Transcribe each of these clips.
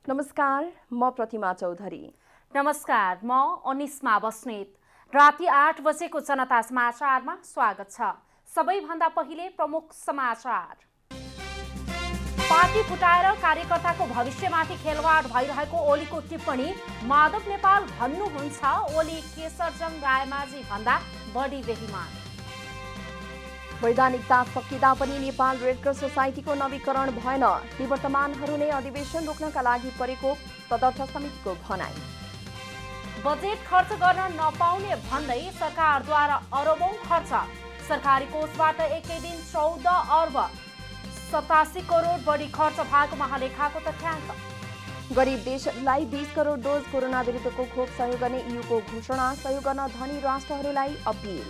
नमस्कार, म प्रतिमा चौधरी। नमस्कार, म अनिस्मा बस्नेत। राति 8 बजेको जनता समाचारमा स्वागत छ। सबैभन्दा पहिले प्रमुख समाचार। पार्टी फुटाएर कार्यकर्ताको भविष्यमाथि खेलवाड भइरहेको ओलीको टिप्पणी। माधव नेपाल भन्नुहुन्छ ओली केशरजङ रायमाझी भन्दा बढी बेइमान। वैधानिकता सकिँदा पनि नेपाल रेडक्रस सोसाइटीको नवीकरण भएन। निवर्तमानहरू नै अधिवेशन रोक्नका लागि परेको तदर्थ समितिको भनाई। बजेट खर्च गर्न नपाउने भन्दै सरकारद्वारा अरबौं खर्च। सरकारी कोषबाट एकै दिन 14 अर्ब 87 करोड बढी खर्च भएको महालेखाको तथ्याङ्क। गरिब देशहरूलाई 20 करोड डोज कोरोना विरुद्धको खोप सहयोग गर्ने इयुको घोषणा। सहयोग गर्न धनी राष्ट्रहरूलाई अपिल।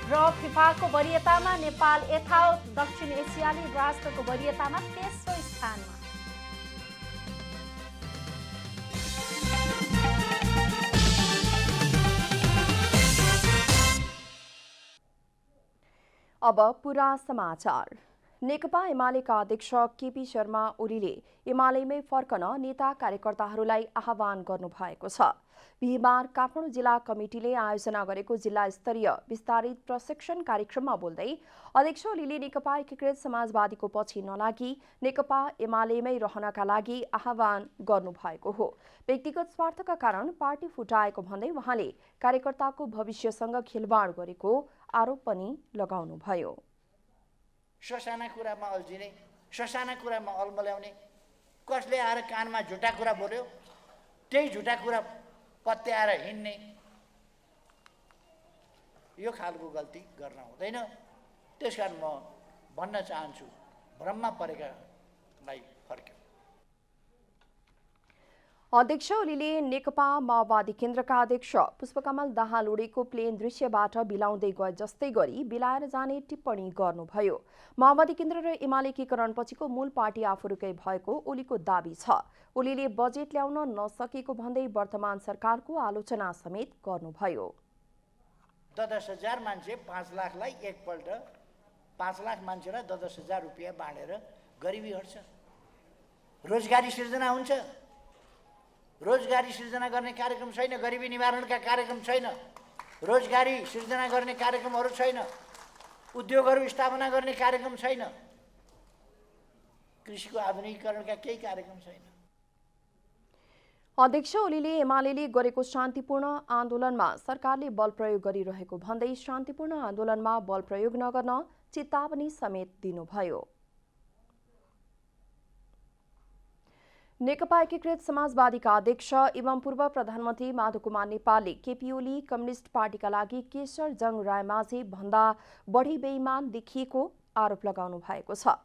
र फिफाको वरियतामा नेपाल यथावत दक्षिण एसियाली राष्ट्रको वरियतामा तेस्रो स्थानमा। अब पूरा समाचार। नेकपा एमालेका अध्यक्ष केपी शर्मा ओलीले एमालेमै फर्कन नेता कार्यकर्ताहरूलाई आह्वान गर्नुभएको छ। बिहिबार काठमाडौँ जिल्ला कमिटीले आयोजना गरेको जिल्ला स्तरीय विस्तारित प्रशिक्षण कार्यक्रममा बोल्दै अध्यक्ष ओलीले नेकपा एकीकृत समाजवादीको पछि नलागी नेकपा एमालेमै रहनका लागि आह्वान गर्नुभएको हो। व्यक्तिगत स्वार्थका कारण पार्टी फुटाएको भन्दै उहाँले कार्यकर्ताको भविष्यसँग खेलवाड गरेको आरोप पनि लगाउनुभयो। ससाना कुरामा अल्झिने, ससाना कुरामा अल्मल्याउने, कसले आएर कानमा झुटा कुरा बोल्यो त्यही झुटा कुरा पत्याएर हिँड्ने, यो खालको गल्ती गर्न हुँदैन। त्यसकारण म भन्न चाहन्छु भ्रममा परेकालाई फर्क्यो। अध्यक्ष ओलीले नेकपा माओवादी केन्द्रका अध्यक्ष पुष्पकमल दाहालुडेको प्लेन दृश्यबाट बिलाउँदै गए जस्तै गरी बिलाएर जाने टिप्पणी गर्नुभयो। माओवादी केन्द्र र एमाले एकीकरणपछिको मूल पार्टी आफूकै भएको ओलीको दाबी छ। ओलीले बजेट ल्याउन नसकेको भन्दै वर्तमान सरकारको आलोचना समेत गर्नुभयो। 10,000 मान्छे 5 लाखलाई एकपल्ट 5 लाख मान्छेलाई 10,000 रुपियाँ बाँडेर गरिबी हट्छ, रोजगारी सिर्जना हुन्छ। रोजगारी सिर्जना गर्ने कार्यक्रम छैन, गरिबी निवारणका कार्यक्रम छैन, रोजगारी सिर्जना गर्ने कार्यक्रमहरू छैन, उद्योगहरू स्थापना गर्ने कार्यक्रम छैन, कृषिको आधुनिकीकरणका केही कार्यक्रम छैन। अध्यक्ष ओलीले एमालेले गरेको शान्तिपूर्ण आन्दोलनमा सरकारले बल प्रयोग गरिरहेको भन्दै शान्तिपूर्ण आन्दोलनमा बल प्रयोग नगर्न चेतावनी समेत दिनुभयो। नेकपा एकीकृत समाजवादीका अध्यक्ष एवं पूर्व प्रधानमन्त्री माधव कुमार नेपालले केपी ओली कम्युनिस्ट पार्टीका लागि केशरजङ रायमाझी भन्दा बढी बेइमान देखिएको आरोप लगाउनु भएको छ।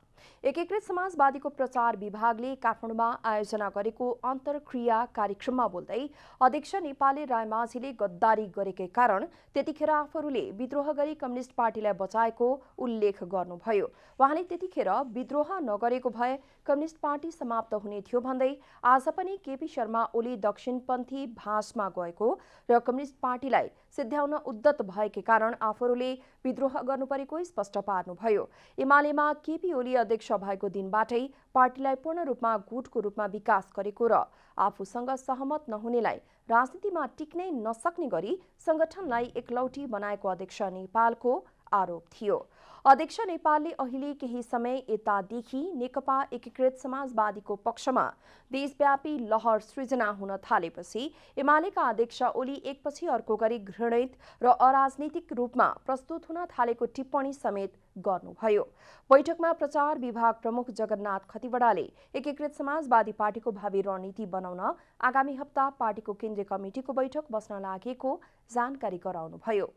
एकीकृत समाजवादीको प्रचार विभागले काठमाडौँमा आयोजना गरेको अन्तर्क्रिया कार्यक्रममा बोल्दै अध्यक्ष नेपालले रायमाझीले गद्दारी गरेकै कारण त्यतिखेर आफूहरूले विद्रोह गरी कम्युनिस्ट पार्टीलाई बचाएको उल्लेख गर्नुभयो। उहाँले त्यतिखेर विद्रोह नगरेको भए कम्युनिस्ट पार्टी समाप्त हुने थियो भन्दै आज पनि केपी शर्मा ओली दक्षिणपन्थी भाषमा गएको र कम्युनिस्ट पार्टीलाई सिद्ध्याउन उद्यत भएकै कारण आफूहरूले विद्रोह गर्नुपरेको स्पष्ट पार्नुभयो। एमालेमा केपी ओली अध्यक्ष भएको दिनबाटै पार्टीलाई पूर्ण रूपमा गुटको रूपमा विकास गरेको र आफूसँग सहमत नहुनेलाई राजनीतिमा टिक्नै नसक्ने गरी संगठनलाई एकलौटी बनाएको अध्यक्ष नेपालको आरोप थियो। अध्यक्ष नेपालले अहिले केही समय यतादेखि नेकपा एकीकृत समाजवादीको पक्षमा देशव्यापी लहर सृजना हुन थालेपछि एमालेका अध्यक्ष ओली एकपछि अर्को गरी घृणित र अराजनीतिक रूपमा प्रस्तुत हुन थालेको टिप्पणी समेत गर्नुभयो। बैठकमा प्रचार विभाग प्रमुख जगन्नाथ खतिवड़ाले एकीकृत समाजवादी पार्टीको भावी रणनीति बनाउन आगामी हप्ता पार्टीको केन्द्रीय कमिटिको बैठक बस्न लागेको जानकारी गराउनुभयो।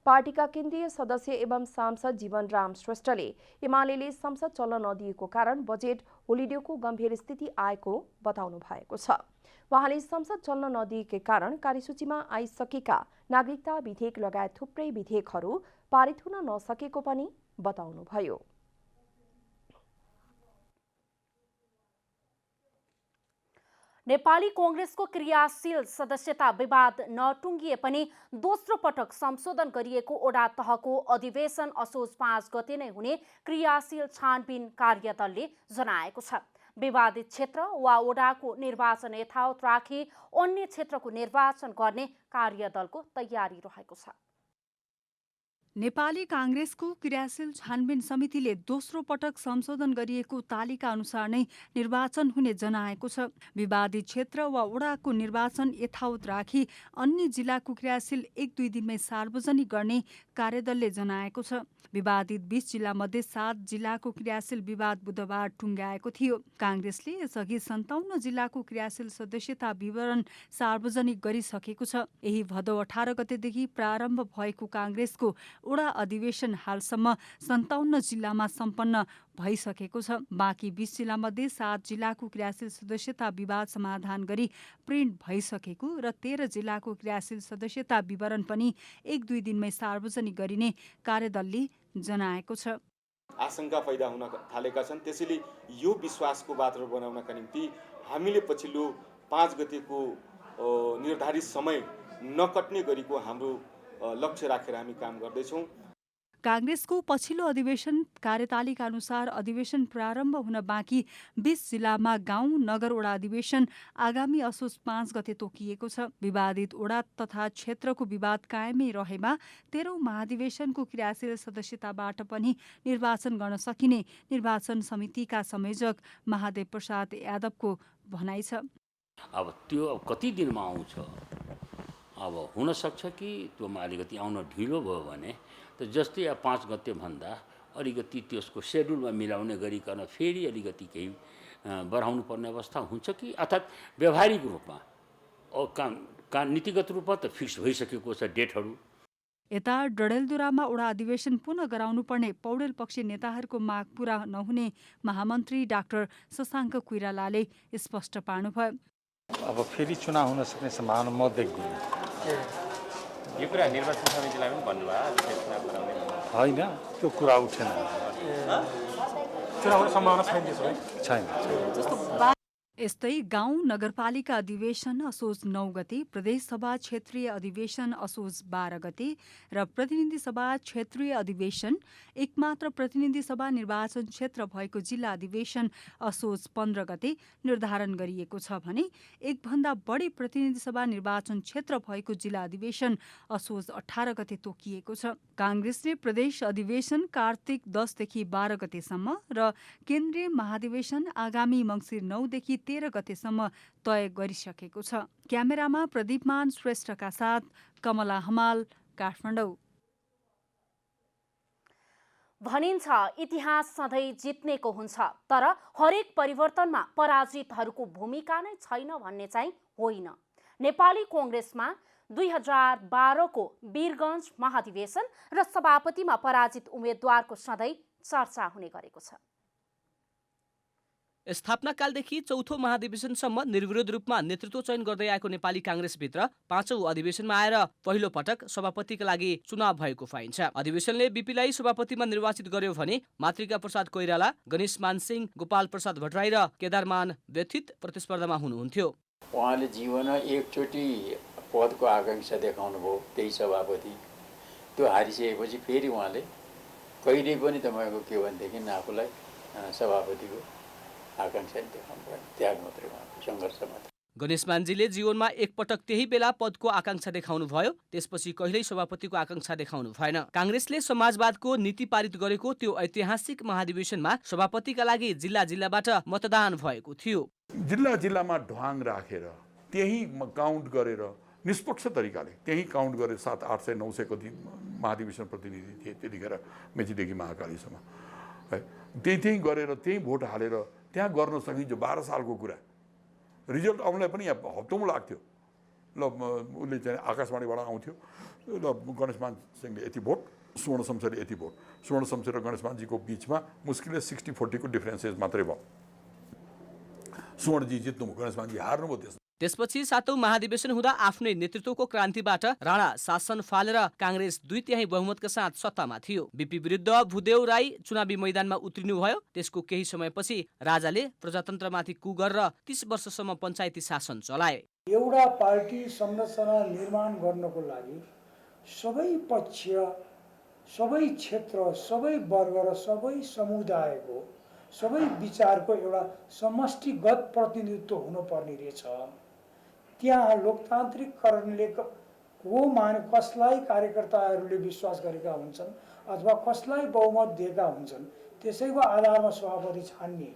पार्टीका केन्द्रीय सदस्य एवं सांसद जीवनराम श्रेष्ठले एमालेले संसद चल्न नदिएको कारण बजेट होलिडेको गम्भीर स्थिति आएको बताउनु भएको छ। उहाँले संसद चल्न नदिएकै कारण कार्यसूचीमा आइसकेका नागरिकता विधेयक लगायत थुप्रै विधेयकहरू पारित हुन नसकेको पनि बताउनुभयो। नेपाली कांग्रेसको क्रियाशील सदस्यता विवाद नटुङ्गिए पनि दोस्रो पटक संशोधन गरिएको ओडा तहको अधिवेशन असोज 5 गते नै हुने क्रियाशील छानबिन कार्यदलले जनाएको छ। विवादित क्षेत्र वा वडाको निर्वाचन यथावत राखी अन्य क्षेत्रको निर्वाचन गर्ने कार्यदलको तयारी रहेको छ। नेपाली कांग्रेसको क्रियाशील छानबिन समितिले दोस्रो पटक संशोधन गरिएको तालिका अनुसार नै निर्वाचन हुने जनाएको छ। विवादित क्षेत्र वा वडाको निर्वाचन यथावत राखी अन्य जिल्लाको क्रियाशील 1-2 दिनमै सार्वजनिक गर्ने कार्यदलले जनाएको छ। विवादित 20 जिल्ला मध्ये 7 जिल्लाको क्रियाशील विवाद बुधबार टुङ्ग्याएको थियो। कांग्रेसले यसअघि 57 जिल्लाको क्रियाशील सदस्यता विवरण सार्वजनिक गरिसकेको छ। यही भदौ 18 गतेदेखि प्रारम्भ भएको कांग्रेसको वडा अधिवेशन हालसम्म 57 जिल्लामा सम्पन्न भइसकेको छ। बाँकी 20 जिल्ला मध्ये 7 जिल्लाको क्रियाशील सदस्यता विवाद समाधान गरी प्रिन्ट भइसकेको र 13 जिल्लाको क्रियाशील सदस्यता विवरण पनि 1-2 दिनमै सार्वजनिक गरिने कार्यदलले जनाएको छ। आशंका पैदा हुन थालेका छन्। त्यसैले यो विश्वासको वातावरण बनाउनका निम्ति हामीले पछिल्लो 5 गतेको निर्धारित समय नकट्ने गरेको हाम्रो लक्ष्य राखेर हामी काम गर्दैछौँ। कांग्रेसको पछिल्लो अधिवेशन कार्यतालिका अनुसार अधिवेशन प्रारम्भ हुन बाँकी 20 जिल्लामा गाउँ नगर वडा अधिवेशन आगामी असोज 5 गते तोकिएको छ। विवादित वडा तथा क्षेत्रको विवाद कायमै रहेमा 13औं महाधिवेशनको क्रियाशील सदस्यताबाट पनि निर्वाचन गर्न सकिने निर्वाचन समितिका संयोजक महादेव प्रसाद यादवको भनाइ छ। अब त्यो कति दिनमा आउँछ, अब हुनसक्छ कि त्योमा अलिकति आउन ढिलो भयो भने त जस्तै 5 गते भन्दा अलिकति त्यसको सेड्युलमा मिलाउने गरिकन फेरि अलिकति केही बढाउनु पर्ने अवस्था हुन्छ कि अर्थात् व्यावहारिक रूपमा नीतिगत रूपमा त फिक्स भइसकेको छ डेटहरू। यता डडेलधुरामा वडा अधिवेशन पुनः गराउनु पर्ने पौडेल पक्षी नेताहरूको माग पूरा नहुने महामन्त्री डाक्टर शशाङ्क कोइरालाले स्पष्ट पार्नुभयो। अब फेरि चुनाव हुन सक्ने सम्भावना म देख्दिनँ। यो कुरा निर्वाचन समितिलाई पनि भन्नुभयो होइन, त्यो कुरा उठेन। चुनाव सम्भावना छैन। यस्तै गाउँ नगरपालिका अधिवेशन असोज 9 गते, प्रदेशसभा क्षेत्रीय अधिवेशन असोज 12 गते र प्रतिनिधि सभा क्षेत्रीय अधिवेशन एकमात्र प्रतिनिधि सभा निर्वाचन क्षेत्र भएको जिल्ला अधिवेशन असोज 15 गते निर्धारण गरिएको छ भने एकभन्दा बढी प्रतिनिधि सभा निर्वाचन क्षेत्र भएको जिल्ला अधिवेशन असोज 18 गते तोकिएको छ। कांग्रेसले प्रदेश अधिवेशन कार्तिक 10 देखि 12 गतेसम्म र केन्द्रीय महाधिवेशन आगामी मङ्सिर 9 देखि 13 गतेसम्म तय गरिसकेको छ। क्यामेरामा प्रदीपमान श्रेष्ठका साथ कमला हमाल, काठमाडौँ। भनिन्छ इतिहास सधैँ जित्नेको हुन्छ, तर हरेक परिवर्तनमा पराजितहरूको भूमिका नै छैन भन्ने चाहिँ होइन। नेपाली कांग्रेसमा 2012 को वीरगञ्ज महाधिवेशन र सभापतिमा पराजित उम्मेद्वारको सधैँ चर्चा हुने गरेको छ। स्थापनाकालदेखि चौथो महाधिवेशनसम्म निर्विरोध रूपमा नेतृत्व चयन गर्दै आएको नेपाली कांग्रेसभित्र 5औं अधिवेशनमा आएर पहिलो पटक सभापतिका लागि चुनाव भएको पाइन्छ। अधिवेशनले बीपीलाई सभापतिमा निर्वाचित गर्यो भने मातृका प्रसाद कोइराला, गणेश मानसिंह, गोपाल प्रसाद भट्टराई र केदारमान व्यथित प्रतिस्पर्धामा हुनुहुन्थ्यो। उहाँले जीवनमा एकचोटि पदको आकांक्षा देखाउनु भयो, त्यही सभापति। त्यो हारिसकेपछि फेरि उहाँले कहिले पनि तपाईँको के भनेदेखि आफूलाई सभापतिको आकांक्षा देखाउनु भयो, त्याग मात्रै उहाँको सङ्घर्ष मात्र। गणेश मानजीले जीवनमा एकपटक त्यही बेला पदको आकांक्षा देखाउनु भयो, त्यसपछि कहिल्यै सभापतिको आकांक्षा देखाउनु भएन। कांग्रेसले समाजवादको नीति पारित गरेको त्यो ऐतिहासिक महाधिवेशनमा सभापतिका लागि जिल्ला जिल्लाबाट मतदान भएको थियो। जिल्ला जिल्लामा ढ्वाङ राखेर त्यही काउन्ट गरेर निष्पक्ष तरिकाले त्यही काउन्ट गरेर 700, 800, 900 कति महाधिवेशन प्रतिनिधि थिए त्यतिखेर मेचीदेखि महाकालीसम्म है। त्यही गरेर त्यही भोट हालेर त्यहाँ गर्न सकिन्छ। 12 सालको कुरा, रिजल्ट आउनलाई पनि यहाँ हप्तौँ लाग्थ्यो। ल उसले चाहिँ आकाशवाणीबाट आउँथ्यो, ल गणेश मान सिंहले यति भोट, सुवर्ण शमशेरले यति भोट। सुवर्ण शमशेर र गणेश मानजीको बिचमा मुस्किलले 60-40 को डिफरेन्सेस मात्रै भयो। सुवर्णजी जित्नुभयो, गणेश मानजी हार्नुभयो। त्यसपछि 7औं महाधिवेशन हुँदा आफ्नै नेतृत्वको क्रान्तिबाट राणा शासन फालेर कांग्रेस 2/3 बहुमतका साथ सत्तामा थियो। बीपी विरुद्ध भूदेव राई चुनावी मैदानमा उत्रिनुभयो। त्यसको केही समयपछि राजाले प्रजातन्त्रमाथि कु गरेर 30 वर्षसम्म पञ्चायती शासन चलाए। एउटा पार्टी संरचना निर्माण गर्नको लागि सबै पक्ष, सबै क्षेत्र, सबै वर्ग र सबै समुदायको सबै विचारको एउटा समष्टिगत प्रतिनिधित्व हुनुपर्ने रहेछ। त्यहाँ लोकतान्त्रिकरणले कसलाई कार्यकर्ताहरूले विश्वास गरेका हुन्छन् अथवा कसलाई बहुमत दिएका हुन्छन् त्यसैको आधारमा सभापति छान्ने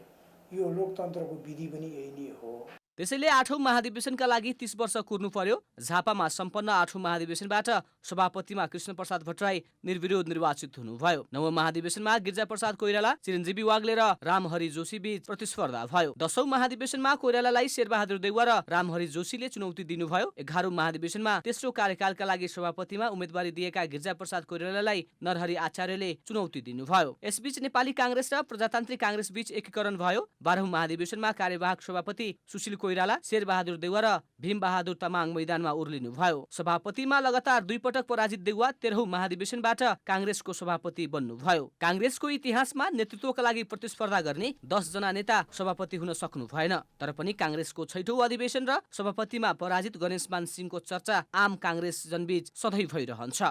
यो लोकतन्त्रको विधि पनि यही नै हो। त्यसैले 8औं महाधिवेशनका लागि 30 वर्ष कुर्नु पर्यो। झापामा सम्पन्न 8औं महाधिवेशनबाट सभापतिमा कृष्णप्रसाद भट्टराई निर्विरोध निर्वाचित हुनुभयो। 9औं महाधिवेशनमा गिरिजाप्रसाद कोइराला, चिरञ्जीवी वाग्ले र रामहरि जोशी बीच प्रतिस्पर्धा भयो। 10औं महाधिवेशनमा कोइरालालाई शेरबहादुर देउवा र रामहरि जोशीले चुनौती दिनुभयो। 11औं महाधिवेशनमा तेस्रो कार्यकालका लागि सभापतिमा उम्मेदवारी दिएका गिरिजाप्रसाद कोइरालालाई नरहरि आचार्यले चुनौती दिनुभयो। यसबीच नेपाली कांग्रेस र प्रजातान्त्रिक कांग्रेस बीच एकीकरण भयो। 12औं महाधिवेशनमा कार्यवाहक सभापति सुशील कोइराला, शेरबहादुर देउवा र भीमबहादुर तामाङ मैदानमा उर्लिनुभयो। सभापतिमा लगातार 2 पटक पराजित देउवा 13औं महाधिवेशनबाट कांग्रेसको सभापति बन्नुभयो। कांग्रेसको इतिहासमा नेतृत्वका लागि प्रतिस्पर्धा गर्ने 10 जना नेता सभापति हुन सक्नु भएन। तर पनि कांग्रेसको 6औं अधिवेशन र सभापतिमा पराजित गणेशमान सिंहको चर्चा आम कांग्रेस जनबीच सधैँ भइरहन्छ।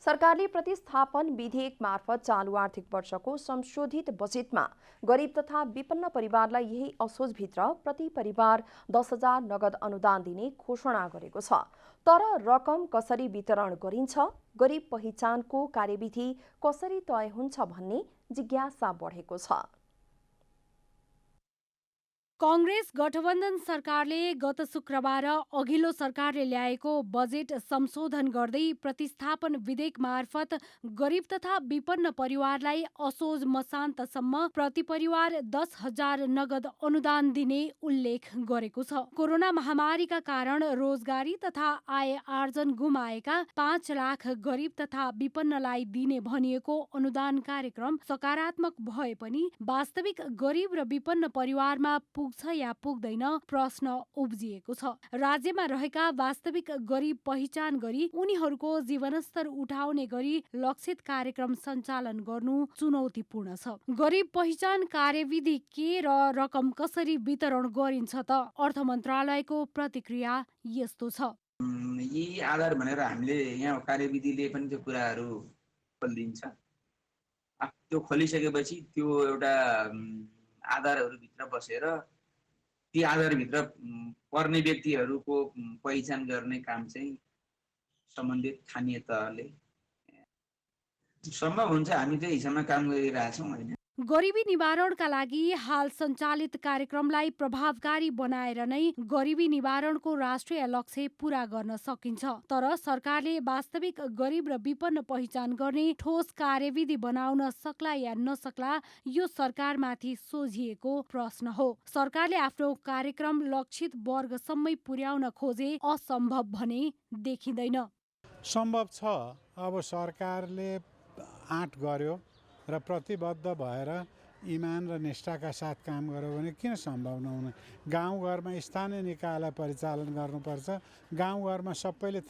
सरकारले प्रतिस्थापन विधेयक मार्फत चालू आर्थिक वर्षको संशोधित बजेटमा गरिब तथा विपन्न परिवारलाई यही असोजभित्र प्रति परिवार 10,000 नगद अनुदान दिने घोषणा गरेको छ। तर रकम कसरी वितरण गरिन्छ, गरिब पहिचानको कार्यविधि कसरी तय हुन्छ भन्ने जिज्ञासा बढेको छ। कांग्रेस गठबन्धन सरकारले गत शुक्रबार अघिल्लो सरकारले ल्याएको बजेट संशोधन गर्दै प्रतिस्थापन विधेयक मार्फत गरिब तथा विपन्न परिवारलाई असोज मसान्तसम्म प्रति परिवार 10,000 नगद अनुदान दिने उल्लेख गरेको छ। कोरोना महामारीका कारण रोजगारी तथा आय आर्जन गुमाएका 5 लाख गरिब तथा विपन्नलाई दिने भनिएको अनुदान कार्यक्रम सकारात्मक भए पनि वास्तविक गरिब र विपन्न परिवारमा पुग्छ या पुग्दैन प्रश्न उब्जिएको छ। राज्यमा रहेका वास्तविक गरिब पहिचान गरी उनीहरूको जीवनस्तर उठाउने गरी लक्षित कार्यक्रम सञ्चालन गर्नु चुनौतीपूर्ण छ। गरिब पहिचान कार्यविधि के र रकम कसरी वितरण गरिन्छ त? अर्थ मन्त्रालयको प्रतिक्रिया यस्तो छ। यी आधार भनेर हामीले यहाँ कार्यविधिले पनि त्यो कुराहरू खोलिदिन्छ। त्यो खोलिसकेपछि त्यो एउटा आधारहरू भित्र बसेर ती आधारभित्र पर्ने व्यक्तिहरूको पहिचान गर्ने काम चाहिँ सम्बन्धित स्थानीय तहले सम्भव हुन्छ। हामी त्यो हिसाबमा काम गरिरहेछौँ। होइन, गरिबी निवारणका लागि हाल सञ्चालित कार्यक्रमलाई प्रभावकारी बनाएर नै गरिबी निवारणको राष्ट्रिय लक्ष्य पूरा गर्न सकिन्छ। तर सरकारले वास्तविक गरिब र विपन्न पहिचान गर्ने ठोस कार्यविधि बनाउन सक्ला या नसक्ला यो सरकारमाथि सोझिएको प्रश्न हो। सरकारले आफ्नो कार्यक्रम लक्षित वर्गसम्मै पुर्याउन खोजे असम्भव भने देखिँदैन। सम्भव छ। अब सरकारले आँट गर्यो र प्रतिबद्ध भएर इमान र निष्ठाका साथ काम गर्यो भने किन सम्भव नहुने? गाउँघरमा स्थानीय निकायलाई परिचालन गर्नुपर्छ। गाउँघरमा सबैले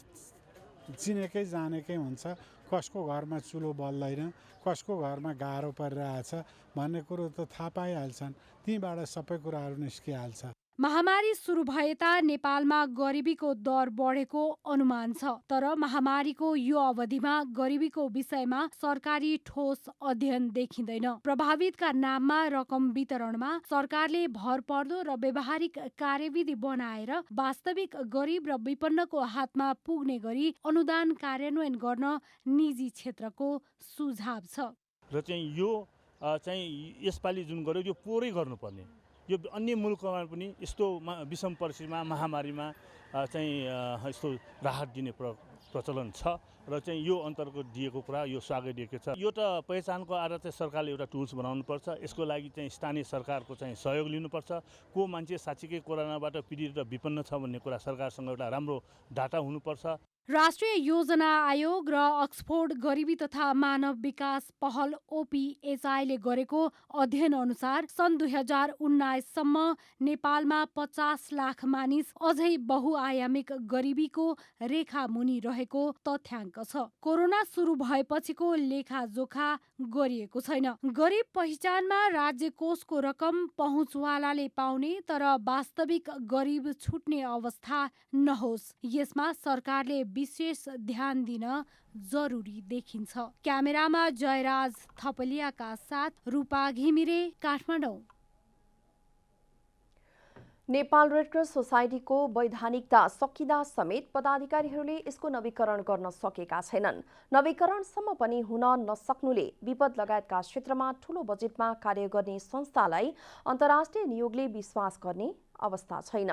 चिनेकै जानेकै हुन्छ कसको घरमा चुलो बल्दैन, कसको घरमा गाह्रो परिरहेछ भन्ने कुरो त थाहा पाइहाल्छन्। तीबाट सबै कुराहरू निस्किहाल्छ। महामारी सुरु भएता नेपालमा गरिबीको दर बढेको अनुमान छ। तर महामारीको यो अवधिमा गरिबीको विषयमा सरकारी ठोस अध्ययन देखिँदैन। प्रभावितका नाममा रकम वितरणमा सरकारले भरपर्दो र व्यावहारिक कार्यविधि बनाएर वास्तविक गरिब र विपन्नको हातमा पुग्ने गरी अनुदान कार्यान्वयन गर्न निजी क्षेत्रको सुझाव छ। र चाहिँ यो चाहिँ यसपालि जुन गर्यो यो पुरै गर्नुपर्ने। यो अन्य मुलुकमा पनि यस्तो विषम परिस्थितिमा महामारीमा चाहिँ यस्तो राहत दिने प्रचलन छ र चाहिँ यो अन्तर्गत दिएको कुरा यो स्वागत छ। यो त पहिचानको आधार चाहिँ सरकारले एउटा टुल्स बनाउनुपर्छ। यसको लागि चाहिँ स्थानीय सरकारको चाहिँ सहयोग लिनुपर्छ। को मान्छे साँच्चीकै कोरोनाबाट पीडित र विपन्न छ भन्ने कुरा सरकारसँग एउटा राम्रो डाटा हुनुपर्छ। राष्ट्रिय योजना आयोग र अक्सफोर्ड गरिबी तथा मानव विकास पहल ओपीएचआईले गरेको अध्ययन अनुसार सन् 2019 सम्म नेपालमा 50 लाख मानिस अझै बहुआयामिक गरिबीको रेखा मुनि रहेको तथ्याङ्क छ। कोरोना सुरु भएपछिको लेखाजोखा गरिएको छैन। गरिब पहिचानमा राज्य कोषको रकम पहुँचवालाले पाउने तर वास्तविक गरिब छुट्ने अवस्था नहोस्, यसमा सरकारले विशेष ध्यान दिन जरुरी देखिन्छ। क्यामेरामा जयराज थपलियाका साथ रूपा घिमिरे, काठमाडौँ। नेपाल रेडक्रस सोसाइटीको वैधानिकता सकिँदा समेत पदाधिकारीहरूले यसको नवीकरण गर्न सकेका छैनन्। नवीकरणसम्म पनि हुन नसक्नुले विपद लगायतका क्षेत्रमा ठूलो बजेटमा कार्य गर्ने संस्थालाई अन्तर्राष्ट्रिय नियोगले विश्वास गर्ने अवस्था छैन।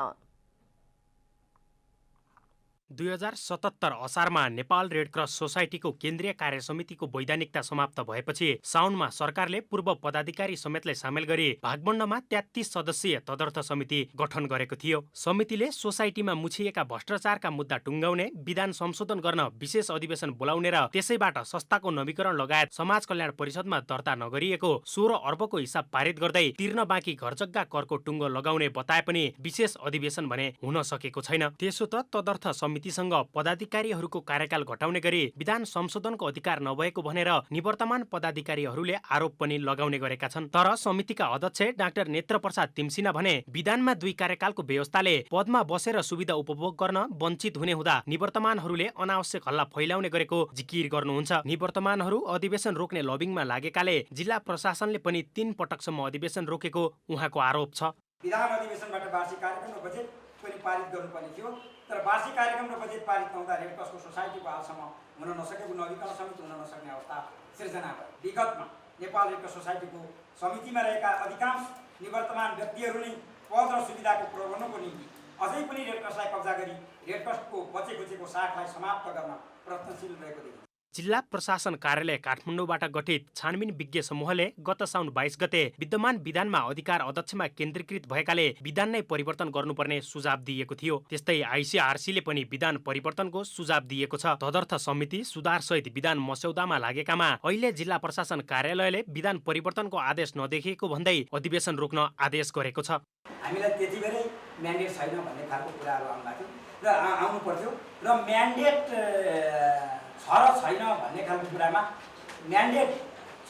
2077 असारमा नेपाल रेडक्रस सोसाइटीको केन्द्रीय कार्य समितिको वैधानिकता समाप्त भएपछि साउनमा सरकारले पूर्व पदाधिकारी समेतलाई सामेल गरी भागबण्डमा 33 सदस्यीय तदर्थ समिति गठन गरेको थियो। समितिले सोसाइटीमा मुछिएका भ्रष्टाचारका मुद्दा टुङ्गाउने, विधान संशोधन गर्न विशेष अधिवेशन बोलाउने र त्यसैबाट संस्थाको नवीकरण लगायत समाज कल्याण परिषदमा दर्ता नगरिएको 16 अर्बको हिसाब पारित गर्दै तिर्न बाँकी घरजग्गा करको टुङ्गो लगाउने बताए पनि विशेष अधिवेशन भने हुन सकेको छैन। त्यसो त तदर्थ समितिसँग पदाधिकारीहरूको कार्यकाल घटाउने गरी विधान संशोधनको अधिकार नभएको भनेर निवर्तमान पदाधिकारीहरूले आरोप पनि लगाउने गरेका छन्। तर समितिका अध्यक्ष डाक्टर नेत्रप्रसाद तिमसिना भने विधानमा 2 कार्यकालको व्यवस्थाले पदमा बसेर सुविधा उपभोग गर्न वञ्चित हुने हुँदा निवर्तमानहरूले अनावश्यक हल्ला फैलाउने गरेको जिकिर गर्नुहुन्छ। निवर्तमानहरू अधिवेशन रोक्ने लबिङमा लागेकाले जिल्ला प्रशासनले पनि 3 पटकसम्म अधिवेशन रोकेको उहाँको आरोप छ। विधान अधिवेशनबाट वार्षिक कार्यक्रम र बजेट पनि पारित गर्नुपर्ने थियो, तर वार्षिक कार्यक्रम र बजेट पारित नहुँदा रेडक्रसको सोसाइटीको हालसम्म हुन नसकेको नवीकरण समेत हुन नसक्ने अवस्था सिर्जना भयो। विगतमा नेपाल रेडक्रस सोसाइटीको समितिमा रहेका अधिकांश निवर्तमान व्यक्तिहरू नै पद र सुविधाको प्रबन्धनको निम्ति अझै पनि रेडक्रसलाई कब्जा गरी रेडक्रसको बचेको साखलाई समाप्त गर्न प्रयत्नशील रहेको देखिन्छ। जिल्ला प्रशासन कार्यालय काठमाडौँबाट गठित छानबिन विज्ञ समूहले गत साउन 22 गते विद्यमान विधानमा अधिकार अध्यक्षमा केन्द्रीकृत भएकाले विधान नै परिवर्तन गर्नुपर्ने सुझाव दिएको थियो। त्यस्तै आइसिआरसीले पनि विधान परिवर्तनको सुझाव दिएको छ। तदर्थ समिति सुधार सहित विधान मस्यौदामा लागेकामा अहिले जिल्ला प्रशासन कार्यालयले विधान परिवर्तनको आदेश नदेखिएको भन्दै अधिवेशन रोक्न आदेश गरेको छ। हामीलाई त्यतिबेरै म्यान्डेट छैन भन्ने खालको कुराहरू आउनु पर्थ्यो र म्यान्डेट छ र छैन भन्ने खालको कुरामा म्यान्डेट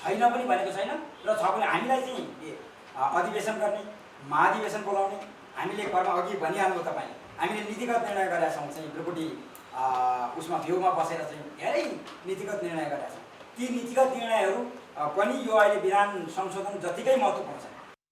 छैन पनि भनेको छैन र छ भने हामीलाई चाहिँ अधिवेशन गर्ने, महाधिवेशन बोलाउने हामीले कर्म अघि भनिहाल्नु तपाईँले हामीले नीतिगत निर्णय गरेका छौँ। चाहिँ ब्रुकुटी उसमा भ्यूमा बसेर चाहिँ धेरै नीतिगत निर्णय गरेका छौँ। ती नीतिगत निर्णयहरू पनि यो अहिले विधान संशोधन जतिकै महत्त्वपूर्ण छ।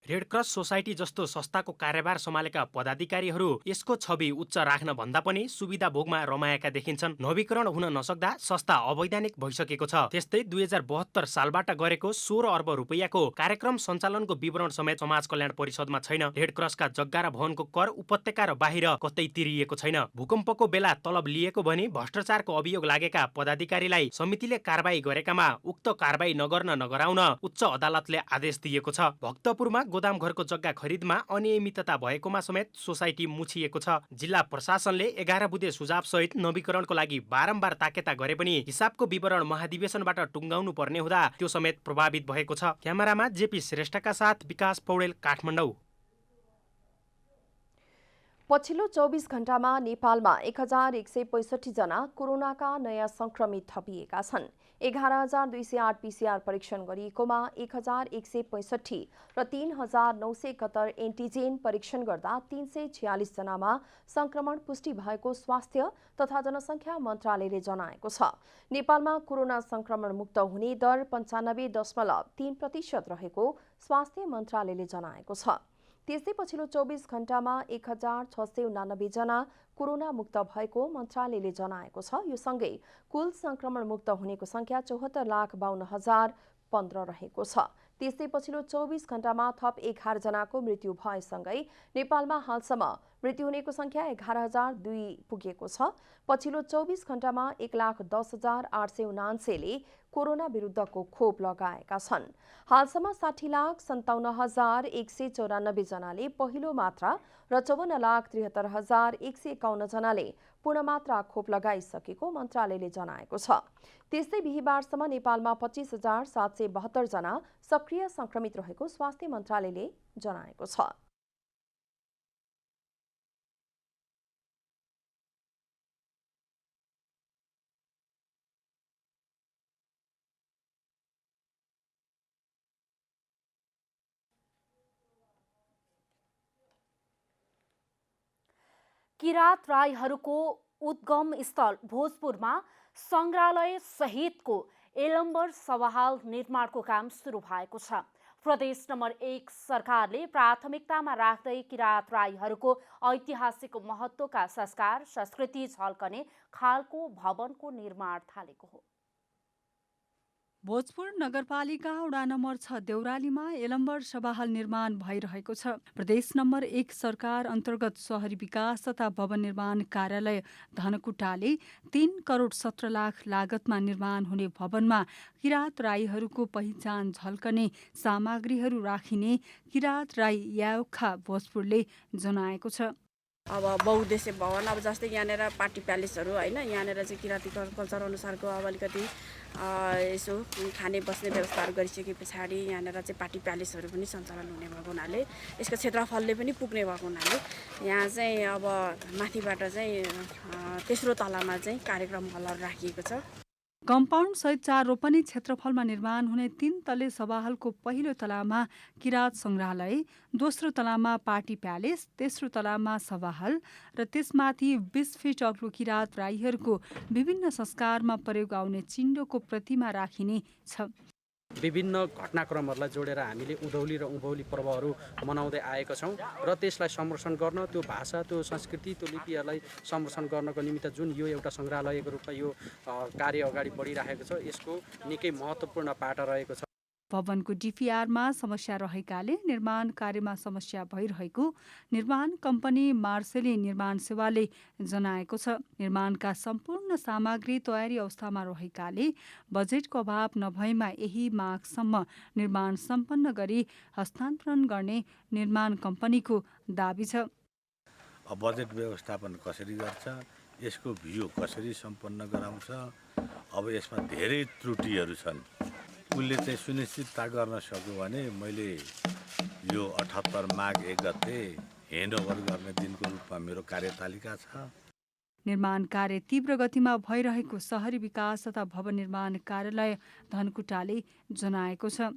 रेडक्रस सोसाइटी जस्तो संस्थाको कार्यभार सम्हालेका पदाधिकारीहरू यसको छवि उच्च राख्न भन्दा पनि सुविधा भोगमा रमाएका देखिन्छन्। नवीकरण हुन नसक्दा संस्था अवैधानिक भइसकेको छ। त्यस्तै 2072 सालबाट गरेको 16 अर्ब रुपैयाँको कार्यक्रम सञ्चालनको विवरण समेत समाज कल्याण परिषदमा छैन। रेडक्रसका जग्गा र भवनको कर उपत्यका र बाहिर कतै तिरिएको छैन। भूकम्पको बेला तलब लिएको भनी भ्रष्टाचारको अभियोग लागेका पदाधिकारीलाई समितिले कारबाही गरेकामा उक्त कारबाही नगराउन उच्च अदालतले आदेश दिएको छ। भक्तपुरमा गोदामघरको जग्गा खरिदमा अनियमितता भएकोमा समेत सोसाइटी मुछिएको छ। जिल्ला प्रशासनले 11 बुँदे सुझाव सहित नवीकरणको लागि बारम्बार ताकेता गरे पनि हिसाबको विवरण महाधिवेशनबाट टुङ्गाउनु पर्ने हुँदा त्यो समेत प्रभावित भएको छ। क्यामेरामा जेपी श्रेष्ठका साथ विकास पौडेल, काठमाडौँ। पछिल्लो 24 घण्टामा नेपालमा 1165 जना कोरोनाका नयाँ संक्रमित थपिएका छन्। 11,208 पीसीआर परीक्षण गरिएकोमा 1,165 र 3,971 एन्टिजेन परीक्षण गर्दा 346 जनामा संक्रमण पुष्टि भएको स्वास्थ्य तथा जनसङ्ख्या मन्त्रालयले जनाएको छ। नेपालमा कोरोना संक्रमण मुक्त हुने दर 95.3% रहेको स्वास्थ्य मन्त्रालयले जनाएको छ। त्यसै पछिल्लो 24 घण्टामा 1,689 जना कोरोना मुक्त भएको मन्त्रालयले जनाएको छ। यो सँगै कुल संक्रमण मुक्त हुनेको संख्या 74,52,015 रहेको छ। त्यसै पछिल्लो 24 घण्टामा थप 11 जनाको मृत्यु भएसँगै नेपालमा हालसम्म मृत्यु हुनेको संख्या 11,002 पुगेको छ। पछिल्लो 24 घण्टामा 1,10,879ले कोरोना विरुद्धको खोप लगाएका छन्। हालसम्म 60,57,194 जनाले पहिलो मात्रा र 54,73,151 जनाले पूर्ण मात्रा खोप लगाइसकेको मन्त्रालयले जनाएको छ। त्यस्तै बिहीबारसम्म नेपालमा 25,772 जना सक्रिय संक्रमित रहेको स्वास्थ्य मन्त्रालयले जनाएको छ। किरात राईहरूको उद्गम स्थल भोजपुरमा संग्रहालय सहितको एलम्बर सवाहाल निर्माणको काम सुरु भएको छ। प्रदेश नम्बर 1 सरकारले प्राथमिकतामा राख्दै किराँत राईहरूको ऐतिहासिक महत्त्वका संस्कार संस्कृति झल्कने खालको भवनको निर्माण थालेको हो। भोजपुर नगरपालिका वडा नम्बर 6 देउरालीमा एलम्बर सभाहाल निर्माण भइरहेको छ। प्रदेश नम्बर 1 सरकार अन्तर्गत शहरी विकास तथा भवन निर्माण कार्यालय धनकुटाले 3 करोड 17 लाख लागतमा निर्माण हुने भवनमा किराँत राईहरूको पहिचान झल्कने सामग्रीहरू राखिने किराँत राई याउखा भोजपुरले जनाएको छ। अब बहुद्देश्य भवन अब जस्तै यहाँनिर पार्टी प्यालेसहरू होइन, यहाँनिर चाहिँ किराँती कल्चर अनुसारको अब अलिकति यसो खाने बस्ने व्यवस्थाहरू गरिसके पछाडि यहाँनिर चाहिँ पार्टी प्यालेसहरू पनि सञ्चालन हुने भएको हुनाले यसको क्षेत्रफलले पनि पुग्ने भएको हुनाले यहाँ चाहिँ अब माथिबाट चाहिँ तेस्रो तलामा चाहिँ कार्यक्रम हलहरू राखिएको छ। कम्पाउन्ड सहित 4 रोपनी क्षेत्रफलमा निर्माण हुने 3 तले सभाहालको पहिलो तलामा किराँत संग्रहालय, दोस्रो तलामा पार्टी प्यालेस, तेस्रो तलामा सभाहाल र त्यसमाथि 20 फिट अग्लो किराँत राईहरूको विभिन्न संस्कारमा प्रयोग आउने चिन्डोको प्रतिमा राखिने छ। विभिन्न घटनाक्रमहरूलाई जोडेर हामीले उधौली र उभौली पर्वहरू मनाउँदै आएका छौँ र त्यसलाई संरक्षण गर्न, त्यो भाषा, त्यो संस्कृति, त्यो लिपिहरूलाई संरक्षण गर्नको निमित्त जुन यो एउटा सङ्ग्रहालयको रूपमा यो कार्य अगाडि बढिरहेको छ, यसको निकै महत्त्वपूर्ण पाटा रहेको छ। भवनको डिपिआरमा समस्या रहेकाले निर्माण कार्यमा समस्या भइरहेको निर्माण कम्पनी मार्सेली निर्माण सेवाले जनाएको छ। निर्माणका सम्पूर्ण सामग्री तयारी अवस्थामा रहेकाले बजेटको अभाव नभएमा यही माघसम्म निर्माण सम्पन्न गरी हस्तान्तरण गर्ने निर्माण कम्पनीको दाबी छ। बजेट व्यवस्थापन कसरी गर्छ, यसको भ्यू कसरी सम्पन्न गराउँछ, अब यसमा धेरै त्रुटिहरू छन्। उसले चाहिँ सुनिश्चितता गर्न सक्यो भने मैले यो 78 माघ 1 गते ह्यान्डओभर गर्ने दिनको रूपमा मेरो कार्यतालिका छ। निर्माण कार्य तीव्र गतिमा भइरहेको शहरी विकास तथा भवन निर्माण कार्यालय धनकुटाले जनाएको छ।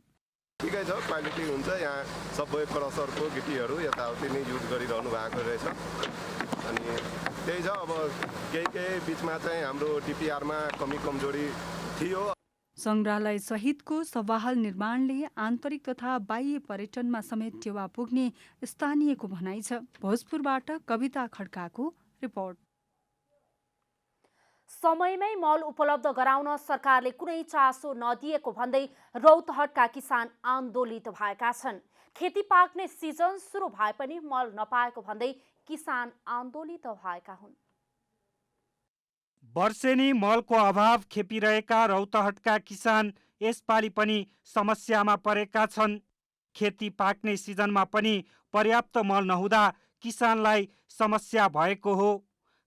ठिकै छ, क्वालिटी हुन्छ। यहाँ सबै क्रसरको गिटीहरू यताउति नै युज गरिरहनु भएको रहेछ। अनि त्यही छ, अब केही बिचमा चाहिँ हाम्रो डिपिआरमा कमी कमजोरी थियो। संग्रहालय सहितको सवाहाल निर्माणले आन्तरिक तथा बाह्य पर्यटनमा समेत टेवा पुग्ने स्थानीयको भनाइ छ। भोजपुरबाट कविता खड्काको रिपोर्ट। समयमै मल उपलब्ध गराउन सरकारले कुनै चासो नदिएको भन्दै रौतहटका किसान आन्दोलित भएका छन्। खेती पाक्ने सिजन सुरु भए पनि मल नपाएको भन्दै किसान आन्दोलित भएका हुन्। वर्षेनी मलको अभाव खेपिरहेका रौतहटका किसान यसपालि पनि समस्यामा परेका छन्। खेती पाक्ने सिजनमा पनि पर्याप्त मल नहुँदा किसानलाई समस्या भएको हो।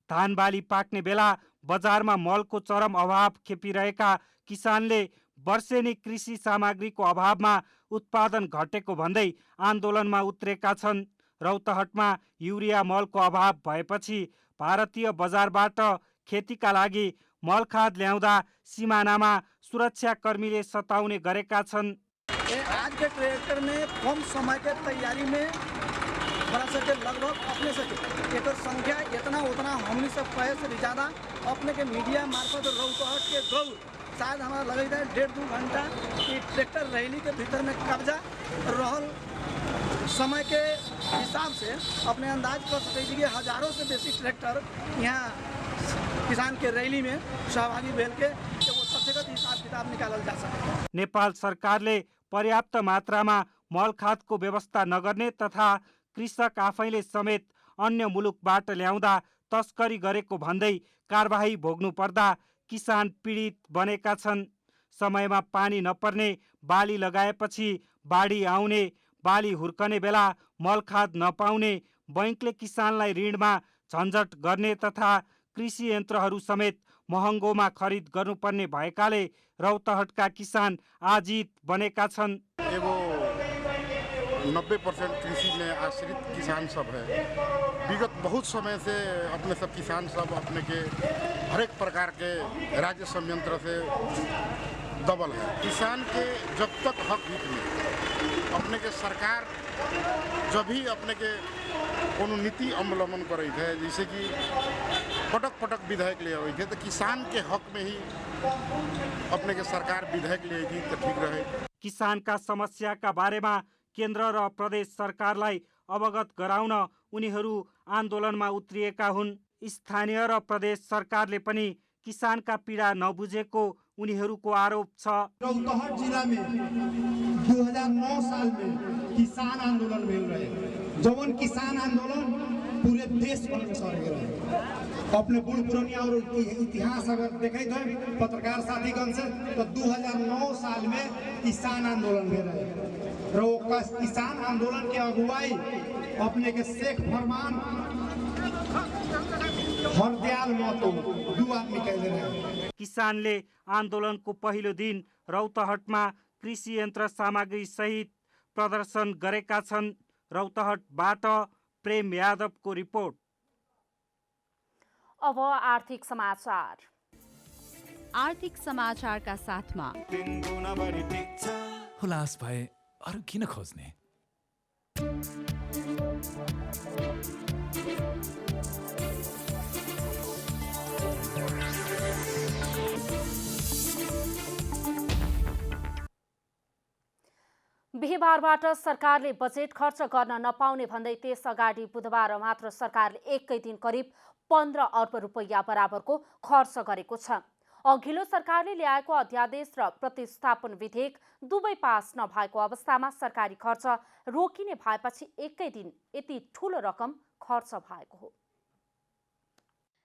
धान बाली पाक्ने बेला बजारमा मलको चरम अभाव खेपिरहेका किसानले वर्षेनी कृषि सामग्रीको अभावमा उत्पादन घटेको भन्दै आन्दोलनमा उत्रेका छन्। रौतहटमा युरिया मलको अभाव भएपछि भारतीय बजारबाट खेतीका लागि मल खाद ल्याउँदा सिमानामा सुरक्षाकर्मीले सताउने गरेका छन्। आज के ट्रैक्टर में कम समय के तैयारी में बना सके, लगभग अपने सके एक संख्या इतना उतना हमने सब कहे से ज़्यादा अपने के मीडिया मार्फत रौतहट के गौ शायद हमारा लगता है 1.5-2 घंटा कि ट्रैक्टर रैली के भीतर में कब्जा रहल। समय के हिसाब से अपने अंदाज कर सकते कि हजारों से बेसी ट्रैक्टर यहाँ किसान के रैली में सहभागी भेल के वो तथ्यगत हिसाब किताब निकालल जा सके। नेपाल सरकारले पर्याप्त मात्रामा मल खादको व्यवस्था नगर्ने तथा कृषक आफैले समेत अन्य मुलुकबाट ल्याउँदा तस्करी गरेको भन्दै कारबाही भोग्नु पर्दा किसान पीडित बनेका छन्। समयमा पानी नपर्ने, बाली लगाएपछि बाढी आउने, बाली हुर्कने बेला मल खाद नपाउने, बैंकले किसानलाई ऋणमा झन्झट गर्ने तथा कृषि यन्त्रहरू समेत महँगोमा खरिद गर्नुपर्ने भएकाले रौतहटका किसान आजित बनेका छन्। 90% कृषि में आश्रित किसान सब है। विगत बहुत समय से अपने सब किसान सब अपने के हर एक प्रकार के राज्य संयंत्र से दबल है। किसान के जब तक हक हित में अपने के सरकार जब भी अपने के कोनो नीति अवलंबन करे है, जैसे कि पटक पटक विधेयक ले आवे थे तो किसान के हक में ही अपने के सरकार विधेयक लेगी तो ठीक रहे। किसानका समस्याका बारेमा केन्द्र र प्रदेश सरकारलाई अवगत गराउन उनीहरू आन्दोलनमा उत्रिएका हुन्। स्थानीय र प्रदेश सरकारले पनि किसानका पीडा नबुझेको उनीहरूको आरोप छ। रौतहट जिला में 2009 साल में किसान आंदोलन भेल रहे, जवन किसान आंदोलन पूरे देश भर में सर रहे। अपने बूढ़ पुरानिया और इतिहास अगर देखे थे पत्रकार साथीगण से तो 2009 साल में किसान आंदोलन भेल रहे। किसान आंदोलन के अगुवाई अपने के शेख फरमान हरदयाल महतो 2 आदमी कैले रहे। किसानले आन्दोलनको पहिलो दिन रौतहटमा कृषि यन्त्र सामग्री सहित प्रदर्शन गरेका छन्। रौतहटबाट प्रेम यादवको रिपोर्ट। अब आर्थिक समाचार। आर्थिक समाचारका साथमा हुलास भए अरू किन खोज्ने। बिहीबारबाट सरकारले बजेट खर्च गर्न नपाउने भन्दै त्यस अगाडि बुधबार मात्र सरकारले एकै दिन करिब 15 अर्ब रुपैयाँ बराबरको खर्च गरेको छ। अघिल्लो सरकारले ल्याएको अध्यादेश र प्रतिस्थापन विधेयक दुवै पास नभएको अवस्थामा सरकारी खर्च रोकिने भएपछि एकै दिन यति ठूलो रकम खर्च भएको हो।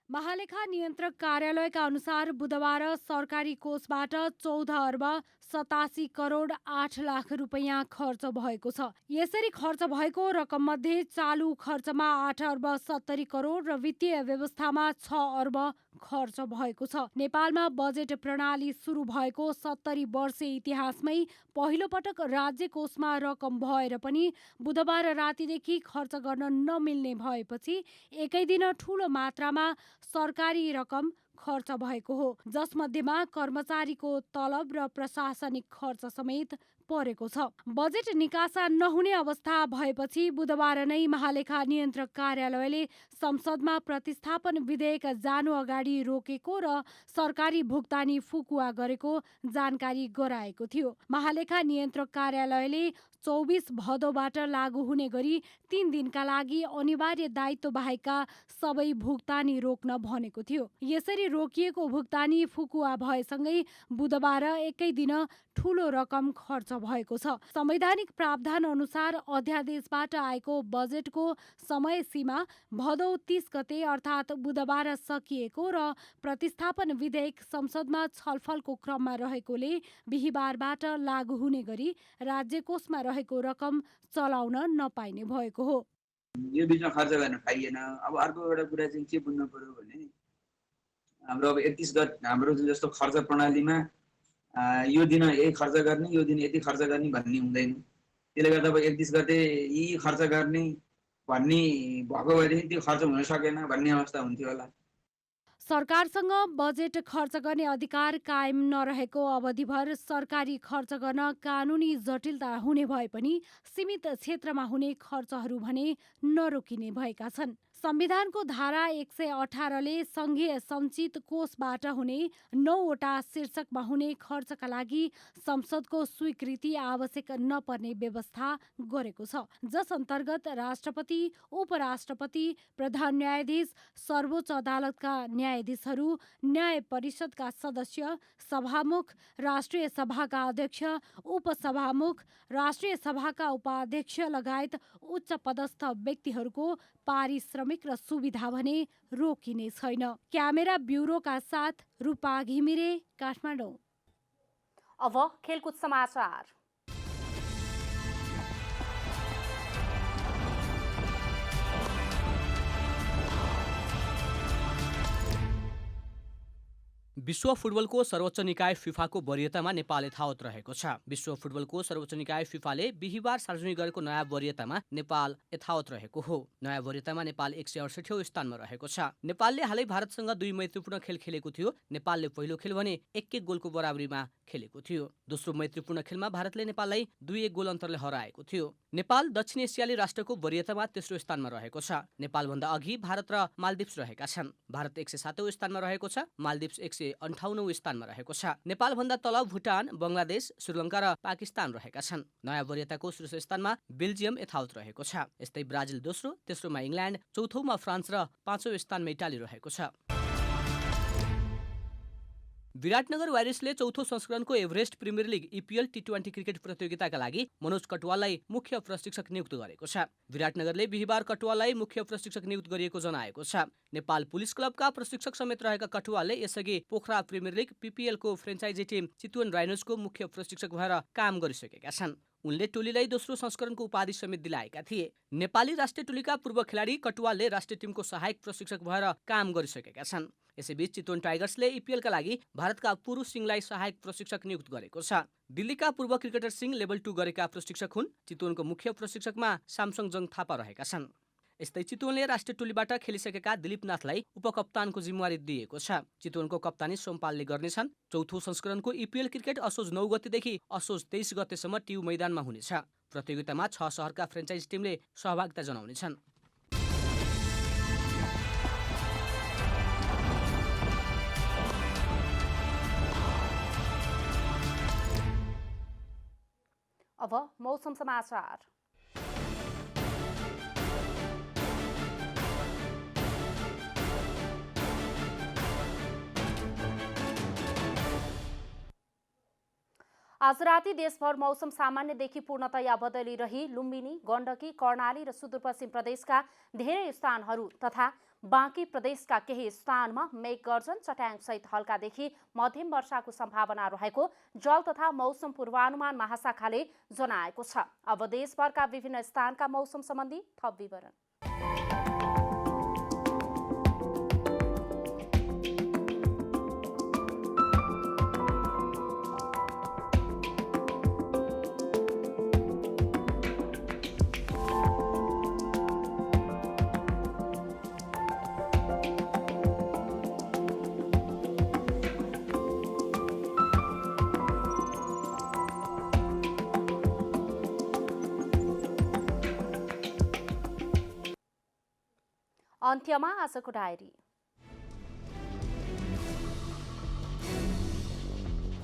महालेखा नियन्त्रक कार्यालयका अनुसार बुधबार सरकारी कोषबाट 14 अर्ब 87 करोड 8 लाख रुपैयाँ खर्च भएको छ। यसरी खर्च भएको रकम मध्ये चालु खर्चमा 8 अर्ब 70 करोड र वित्तीय व्यवस्थामा 6 अर्ब खर्च भएको छ। नेपालमा बजेट प्रणाली सुरु भएको 70 वर्षे इतिहासमै पहिलो पटक राज्य कोषमा रकम भएर पनि बुधबार रातिदेखि खर्च गर्न नमिल्ने भएपछि एकै दिन ठूलो मात्रामा सरकारी रकम खर्च भएको हो, जसमध्येमा कर्मचारीको तलब र प्रशासनिक खर्च समेत परेको छ। बजेट निकासा नहुने अवस्था भएपछि बुधबार नै महालेखा नियन्त्रक कार्यालयले संसदमा प्रतिस्थापन विधेयक जानु अगाडि रोकेको र सरकारी भुक्तानी फुकुवा गरेको जानकारी गराएको थियो। महालेखा नियन्त्रक कार्यालयले 24 भदौबाट लागू हुने गरी 3 दिनका लागि अनिवार्य दायित्व बाहेकका सबै भुक्तानी रोक्न भनेको थियो। यसरी रोकिएको भुक्तानी फुकुवा भएसँगै बुधबार एकै दिन ठूलो रकम खर्च भएको छ। संवैधानिक प्रावधान अनुसार अध्यादेशबाट आएको बजेटको समय सीमा भदौ 30 गते अर्थात् बुधबार सकिएको र प्रतिस्थापन विधेयक संसदमा छलफलको क्रममा रहेकोले बिहीबारबाट लागू हुने गरी राज्य कोषमा रहेको रकम चलाउन नपाइने भएको हो। यो बिचमा खर्च गर्न पाइएन। अब अर्को एउटा कुरा चाहिँ के बुझ्नु पर्यो भने हाम्रो अब 31 गते हाम्रो जस्तो खर्च प्रणालीमा यो दिन यही खर्च गर्ने, यो दिन यति खर्च गर्ने भन्ने हुँदैन। त्यसले गर्दा अब 31 गते यी खर्च गर्ने भन्ने भएको भएदेखि त्यो खर्च हुन सकेन भन्ने अवस्था हुन्थ्यो होला। सरकारसँग बजेट खर्च गर्ने अधिकार कायम नरहेको अवधिभर सरकारी खर्च गर्न कानुनी जटिलता हुने भए पनि सीमित क्षेत्रमा हुने खर्चहरू भने नरोकिने भएका छन्। संविधानको धारा 118ले संघीय सञ्चित कोषबाट हुने 9वटा शीर्षकमा हुने खर्चका लागि संसदको स्वीकृति आवश्यक नपर्ने व्यवस्था गरेको छ, जस अन्तर्गत राष्ट्रपति, उपराष्ट्रपति, प्रधान न्यायाधीश, सर्वोच्च अदालतका न्यायाधीशहरू, न्याय परिषदका सदस्य, सभामुख, राष्ट्रिय सभाका अध्यक्ष, उपसभामुख, राष्ट्रिय सभाका उपाध्यक्ष लगायत उच्च पदस्थ व्यक्तिहरूको पारिश्रमिक र सुविधा भने रोकिने छैन। क्यामेरा ब्युरोका साथ रूपा घिमिरे, काठमाडौँ। अब खेलकुद समाचार। विश्व फुटबलको सर्वोच्च निकाय फिफाको वरियतामा नेपाल यथावत रहेको छ। विश्व फुटबलको सर्वोच्च निकाय फिफाले बिहिबार सार्वजनिक गरेको नयाँ वरियतामा नेपाल यथावत रहेको हो। नयाँ वरियतामा नेपाल 168औं स्थानमा रहेको छ। नेपालले हालै भारतसँग 2 मैत्रीपूर्ण खेल खेलेको थियो। नेपालले पहिलो खेल भने 1-1 गोलको बराबरीमा खेलेको थियो। दोस्रो मैत्रीपूर्ण खेलमा भारतले नेपाललाई 2-1 गोल अन्तरले हराएको थियो। नेपाल दक्षिण एसियाली राष्ट्रको वरियतामा तेस्रो स्थानमा रहेको छ। नेपालभन्दा अघि भारत र मालदिप्स रहेका छन्। भारत 107औं स्थानमा रहेको छ। मालदिप्स 158औं स्थानमा रहेको छ। नेपालभन्दा तल भुटान, बंगलादेश, श्रीलङ्का र पाकिस्तान रहेका छन्। नयाँ वरियताको शीर्ष स्थानमा बेल्जियम यथावत रहेको छ। यस्तै ब्राजिल दोस्रो, तेस्रोमा इङ्ल्यान्ड, चौथौमा फ्रान्स र 5औं स्थानमा इटाली रहेको छ। विराटनगर वारियर्सले चौथो संस्करणको Everest premier league EPL T20 cricket प्रतियोगिताका लागि मनोज कटुवाललाई मुख्य प्रशिक्षक नियुक्त गरेको छ। विराटनगरले बिहिबार कटुवाललाई मुख्य प्रशिक्षक नियुक्त गरिएको जनाएको छ। नेपाल पुलिस क्लबका प्रशिक्षक समेत रहेका कटुवालले यसअघि पोखरा प्रिमियर लिग PPL को फ्रेन्चाइजी टिम चितवन राइनोजको मुख्य प्रशिक्षक भएर काम गरिसकेका छन्। उनले टोलीलाई दोस्रो संस्करणको उपाधि समेत दिलाएका थिए। नेपाली राष्ट्रिय टोलीका पूर्व खेलाडी कटुवालले राष्ट्रिय टिमको सहायक प्रशिक्षक भएर काम गरिसकेका छन्। यसैबीच चितवन टाइगर्सले EPL का लागि भारतका पुरुष सिंहलाई सहायक प्रशिक्षक नियुक्त गरेको छ। दिल्लीका पूर्व क्रिकेटर सिंह लेभल 2 गरेका प्रशिक्षक हुन्। चितवनको मुख्य प्रशिक्षकमा सामसङ जङ थापा रहेका छन्। यस्तै चितवनले राष्ट्रिय टोलीबाट खेलिसकेका दिलीप नाथलाई उपकप्तानको जिम्मेवारी दिएको छ। चितवनको कप्तानी सोमपालले गर्नेछन्। चौथो संस्करणको EPL क्रिकेट असोज 9 गतेदेखि असोज 23 गतेसम्म ट्यु मैदानमा हुनेछ। प्रतियोगितामा 6 शहरका फ्रेन्चाइज टिमले सहभागिता जनाउनेछन्। अब मौसम समाचार। आज राति देशभर मौसम सामान्यदेखि पूर्णतया बदलिरही लुम्बिनी, गण्डकी, कर्णाली र सुदूरपश्चिम प्रदेशका धेरै स्थानहरू तथा बाँकी प्रदेशका केही स्थानमा मेघगर्जन, चट्याङसहित हल्कादेखि मध्यम वर्षाको सम्भावना रहेको जल तथा मौसम पूर्वानुमान महाशाखाले जनाएको छ। अब देशभरका विभिन्न स्थानका मौसम सम्बन्धी थप विवरण। अन्त्यमा आजको डायरी।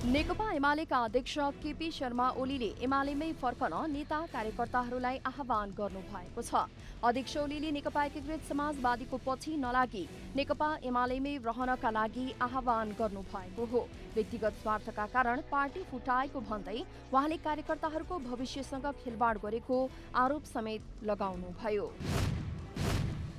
नेकपा एमालेका अध्यक्ष केपी शर्मा ओलीले एमालेमै फर्कन नेता कार्यकर्ताहरूलाई आह्वान गर्नुभएको छ। अध्यक्ष ओलीले नेकपा एकीकृत समाजवादीको पछि नलागी नेकपा एमालेमै रहनका लागि आह्वान गर्नुभएको हो। व्यक्तिगत स्वार्थका कारण पार्टी फुटाएको भन्दै उहाँले कार्यकर्ताहरूको भविष्यसँग खेलवाड गरेको आरोप समेत लगाउनुभयो।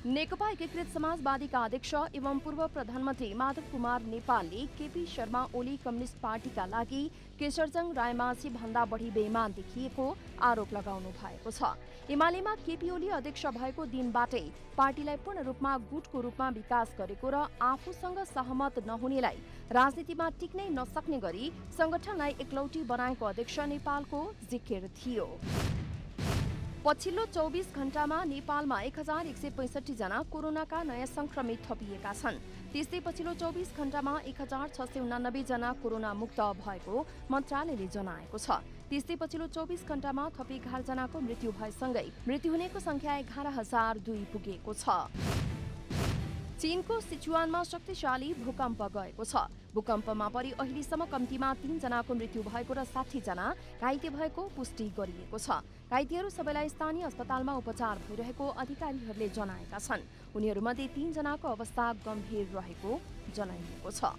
नेकपा एकीकृत समाजवादीका अध्यक्ष एवं पूर्व प्रधानमन्त्री माधव कुमार नेपालले केपी शर्मा ओली कम्युनिस्ट पार्टीका लागि केशरजङ रायमाझी भन्दा बढी बेइमान देखिएको आरोप लगाउनु भएको छ। एमालेमा केपी ओली अध्यक्ष भएको दिनबाटै पार्टीलाई पूर्ण रूपमा गुटको रूपमा विकास गरेको र आफूसँग सहमत नहुनेलाई राजनीतिमा टिक्नै नसक्ने गरी संगठनलाई एकलौटी बनाएको अध्यक्ष नेपालको जिकिर थियो। पछिल्लो 24 घण्टामा नेपालमा 1165 जना कोरोनाका नयाँ संक्रमित थपिएका छन्। त्यस्तै पछिल्लो 24 घण्टामा 1689 जना कोरोना मुक्त भएको मन्त्रालयले जनाएको छ। त्यस्तै पछिल्लो 24 घण्टामा थपी 11 जनाको मृत्यु भएसँगै मृत्यु हुनेको संख्या 11,002 पुगेको छ। चीनको सिचुआनमा शक्तिशाली भूकम्प गएको छ। भूकम्पमा परि अहिलेसम्म कम्तीमा 3 जनाको मृत्यु भएको र 60 जना घाइते भएको पुष्टि गरिएको छ। घाइतेहरू सबैलाई स्थानीय अस्पतालमा उपचार भइरहेको अधिकारीहरूले जनाएका छन्। उनीहरूमध्ये 3 जनाको अवस्था गम्भीर रहेको जनाइएको छ।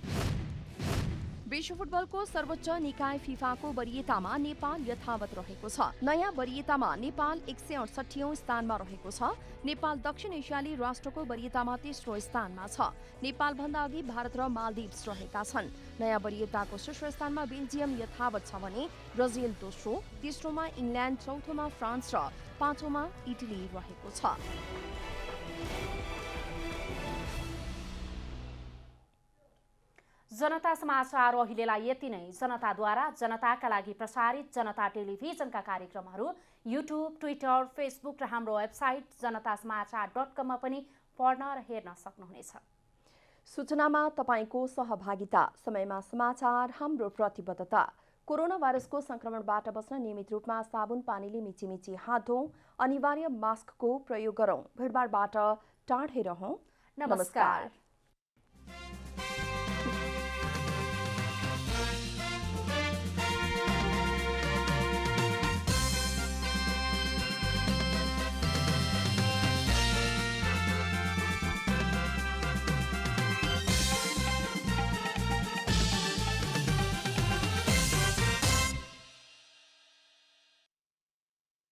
विश्व फुटबलको सर्वोच्च निकाय फिफाको वरियतामा नेपाल यथावत रहेको छ। नयाँ वरियतामा नेपाल 168औं स्थानमा रहेको छ। नेपाल दक्षिण एसियाली राष्ट्रको वरियतामा तेस्रो स्थानमा छ। नेपालभन्दा अघि भारत र मालदिप्स रहेका छन्। नयाँ वरियताको शीर्ष स्थानमा बेल्जियम यथावत छ भने ब्राजिल दोस्रो, तेस्रोमा इङ्ल्यान्ड, चौथोमा फ्रान्स र 5औंमा इटली रहेको छ। जनता समाचार अहिलेलाई यति नै। जनताद्वारा जनताका लागि प्रसारित जनता टेलिभिजनका कार्यक्रमहरू युट्युब, ट्विटर, फेसबुक र हाम्रो वेबसाइट जनतासमाचार.com मा पनि पढ्न र हेर्न सक्नुहुनेछ। सूचनामा तपाईको सहभागिता, समयमा समाचार हाम्रो प्रतिबद्धता। कोरोना भाइरसको संक्रमणबाट बच्न नियमित रूपमा साबुन पानीले मिची हात धौँ, अनिवार्य मास्कको प्रयोग गरौँ, भिडभाडबाट टाढै रहौँ। नमस्कार।